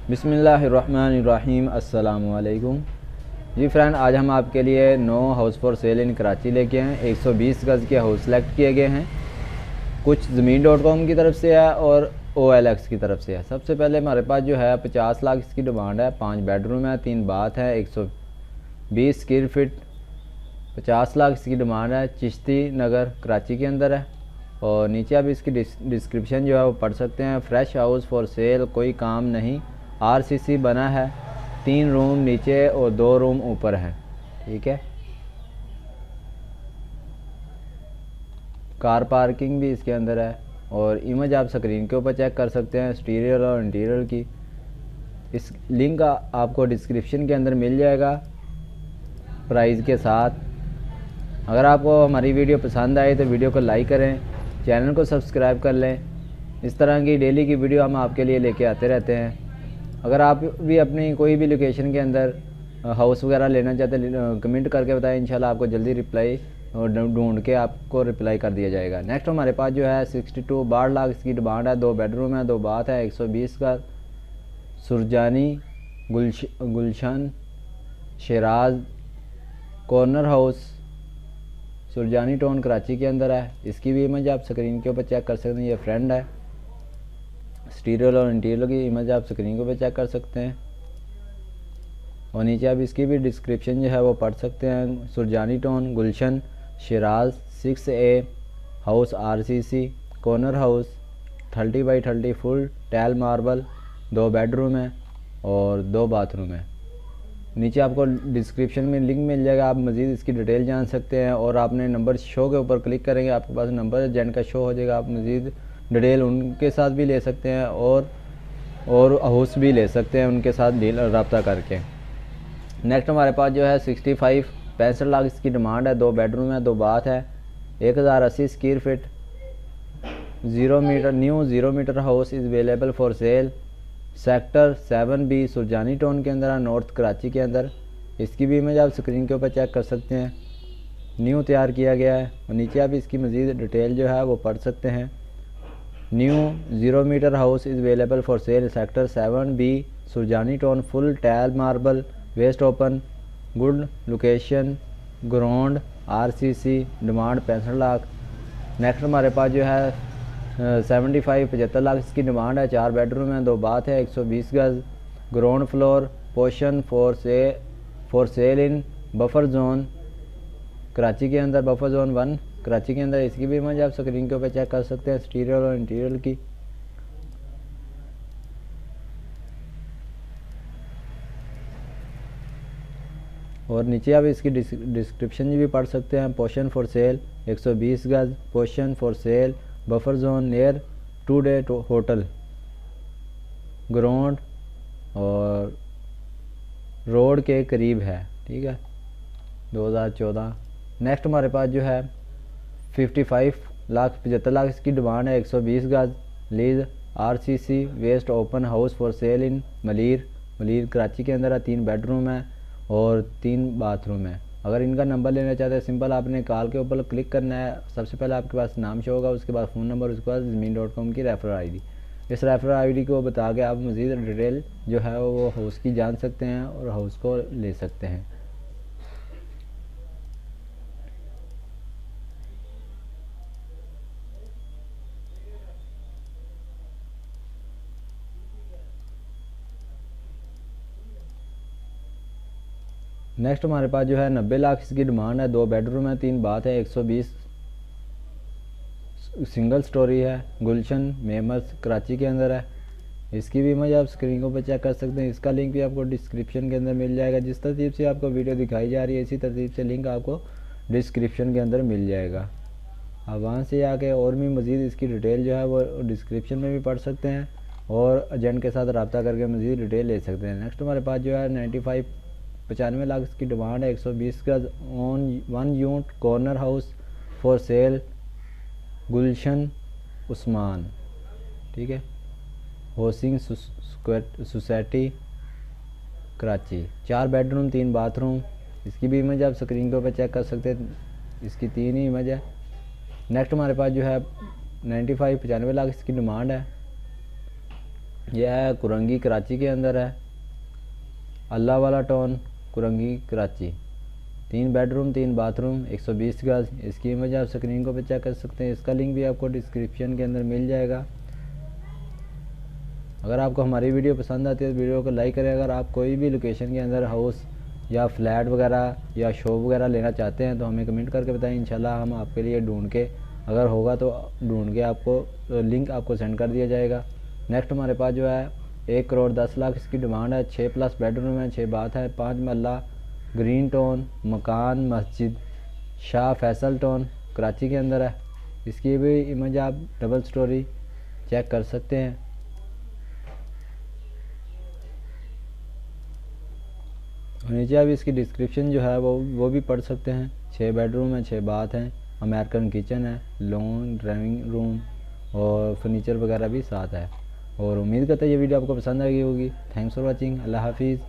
बिस्मिल्लाहिर्रहमानिर्रहीम। अस्सलामुअलैकुम जी फ्रेंड, आज हम आपके लिए 9 हाउस फॉर सेल इन कराची लेके हैं। 120 गज़ के हाउस सेलेक्ट किए गए हैं। कुछ ज़मीन.com की तरफ से है और OLX की तरफ से है। सबसे पहले हमारे पास जो है 50 लाख इसकी डिमांड है। 5 बेडरूम है, 3 बाथ है, 120 स्क्वायर फीट, 50 लाख इसकी डिमांड है। चिश्ती नगर कराची के अंदर है। और नीचे आप इसकी डिस्क्रिप्शन जो है वो पढ़ सकते हैं। फ्रेश हाउस फॉर सेल, कोई काम नहीं, RCC बना है, 3 रूम नीचे और 2 रूम ऊपर है। ठीक है, कार पार्किंग भी इसके अंदर है। और इमेज आप स्क्रीन के ऊपर चेक कर सकते हैं एक्सटीरियर और इंटीरियर की। इस लिंक आपको डिस्क्रिप्शन के अंदर मिल जाएगा प्राइस के साथ। अगर आपको हमारी वीडियो पसंद आए तो वीडियो को लाइक करें, चैनल को सब्सक्राइब कर लें। इस तरह की डेली की वीडियो हम आपके लिए लेके आते रहते हैं। अगर आप भी अपनी कोई भी लोकेशन के अंदर हाउस वगैरह लेना चाहते हैं, कमेंट करके बताएं। इंशाल्लाह आपको जल्दी रिप्लाई और ढूंढ के आपको रिप्लाई कर दिया जाएगा। नेक्स्ट हमारे पास जो है 62 लाख इसकी डिमांड है। 2 बेडरूम है, 2 बाथ है, 120 का Surjani Gulshan Shiraz corner house, Surjani town Karachi के अंदर है। इसकी भी इमेज आप स्क्रीन के ऊपर चेक कर सकते हैं। ये फ्रेंड है। एक्सटीरियर और इंटीरियर की इमेज आप स्क्रीन के ऊपर चेक कर सकते हैं। और नीचे आप इसकी भी डिस्क्रिप्शन जो है वो पढ़ सकते हैं। Surjani town Gulshan Shiraz 6A house, RCC corner house, 30 by 30 full tile marble, 2 bedroom है और 2 बाथरूम है। नीचे आपको डिस्क्रिप्शन में लिंक मिल जाएगा, आप मज़ीद इसकी डिटेल जान सकते हैं। और आपने नंबर शो के ऊपर क्लिक करेंगे, आपके पास नंबर एजेंट का शो हो जाएगा। आप मज़ीद डिटेल उनके साथ भी ले सकते हैं और हाउस भी ले सकते हैं उनके साथ डील रब्ता करके। नेक्स्ट हमारे पास जो है 65 लाख इसकी डिमांड है। 2 बेडरूम है, 2 बाथ है, 1080 square feet, 0 meter new 0 meter house is available for sale. Sector 7B Surjani town के अंदर है, नॉर्थ कराची के अंदर। इसकी भी इमेज आप स्क्रीन के ऊपर चेक कर सकते हैं। न्यू तैयार किया गया है। और नीचे आप इसकी मज़ीद डिटेल जो है वो पढ़ सकते हैं। New 0 meter house is available for sale. Sector 7B Surjani town, full tile marble, west open, good location, ground, RCC, demand 65 lakh. Next हमारे पास जो है 75 लाख इसकी डिमांड है। 4 बेडरूम है, 2 बाथ है, 120 गज़, ground floor, portion for sale in buffer zone Karachi के अंदर, बफर जोन 1 कराची के अंदर। इसकी भी इमेज आप स्क्रीन के ऊपर चेक कर सकते हैं एक्सटीरियर और इंटीरियर की। और नीचे आप इसकी डिस्क्रिप्शन भी पढ़ सकते हैं। पोर्शन फॉर सेल 120 गज़, portion for sale buffer zone near 2 day hotel, ground और रोड के करीब है। ठीक है, 2014। नेक्स्ट हमारे पास जो है 75 लाख इसकी डिमांड है। 120 गज़ lease, RCC west open house for sale in Malir Karachi के अंदर है। 3 बेडरूम है और 3 बाथरूम है। अगर इनका नंबर लेना चाहते हैं, सिंपल आपने कॉल के ऊपर क्लिक करना है। सबसे पहले आपके पास नाम शो होगा, उसके बाद फ़ोन नंबर, उसके बाद ज़मीन.com की रेफर ID। इस रेफर ID को बता के आप मज़ीद डिटेल जो है वो हाउस की जान सकते हैं और हाउस को ले सकते हैं। नेक्स्ट हमारे पास जो है 90 लाख इसकी डिमांड है। 2 बेडरूम है, 3 बाथ है, 120 सिंगल स्टोरी है, गुलशन मेमस कराची के अंदर है। इसकी भी इमेज आप स्क्रीन के ऊपर चेक कर सकते हैं। इसका लिंक भी आपको डिस्क्रिप्शन के अंदर मिल जाएगा। जिस तरतीब से आपको वीडियो दिखाई जा रही है, इसी तरतीब से लिंक आपको डिस्क्रिप्शन के अंदर मिल जाएगा। आप वहाँ से आके और भी मज़ीद इसकी डिटेल जो है वो डिस्क्रिप्शन में भी पढ़ सकते हैं और एजेंट के साथ रब्ता करके मज़ीद डिटेल ले सकते हैं। नेक्स्ट हमारे पास जो है 95 लाख इसकी डिमांड है। 120 गज़ 1 unit corner house for sale, Gulshan Usman. ठीक है, housing society Karachi, 4 bedroom 3 bathroom. इसकी भी इमेज आप स्क्रीन के ऊपर चेक कर सकते हैं। इसकी 3 ही इमेज है। नेक्स्ट हमारे पास जो है 95 लाख इसकी डिमांड है। यह है कुरंगी कराची के अंदर है, अल्लाह वाला town Korangi Karachi. 3 bedroom 3 bathroom 120 गज। इसकी इमेज आप स्क्रीन को पे चेक कर सकते हैं। इसका लिंक भी आपको डिस्क्रिप्शन के अंदर मिल जाएगा। अगर आपको हमारी वीडियो पसंद आती है तो वीडियो को लाइक करें। अगर आप कोई भी लोकेशन के अंदर हाउस या फ्लैट वगैरह या शॉप वगैरह लेना चाहते हैं तो हमें कमेंट करके बताएं। इंशाल्लाह हम आपके लिए ढूंढ के, अगर होगा तो ढूंढ के आपको लिंक आपको सेंड कर दिया जाएगा। नेक्स्ट हमारे पास जो है 1 करोड़ 10 लाख इसकी डिमांड है। 6+ बेडरूम है, 6 बाथ है, 5 महला, ग्रीन टाउन मकान मस्जिद, शाह फैसल टाउन कराची के अंदर है। इसकी भी इमेज आप डबल स्टोरी चेक कर सकते हैं। और नीचे आप इसकी डिस्क्रिप्शन जो है वो भी पढ़ सकते हैं। 6 बेडरूम है, 6 बाथ हैं, अमेरिकन किचन है, लॉन्ग ड्राइविंग रूम और फर्नीचर वगैरह भी साथ है। और उम्मीद करता है ये वीडियो आपको पसंद आई होगी। Thanks for watching. अल्लाह हाफिज़।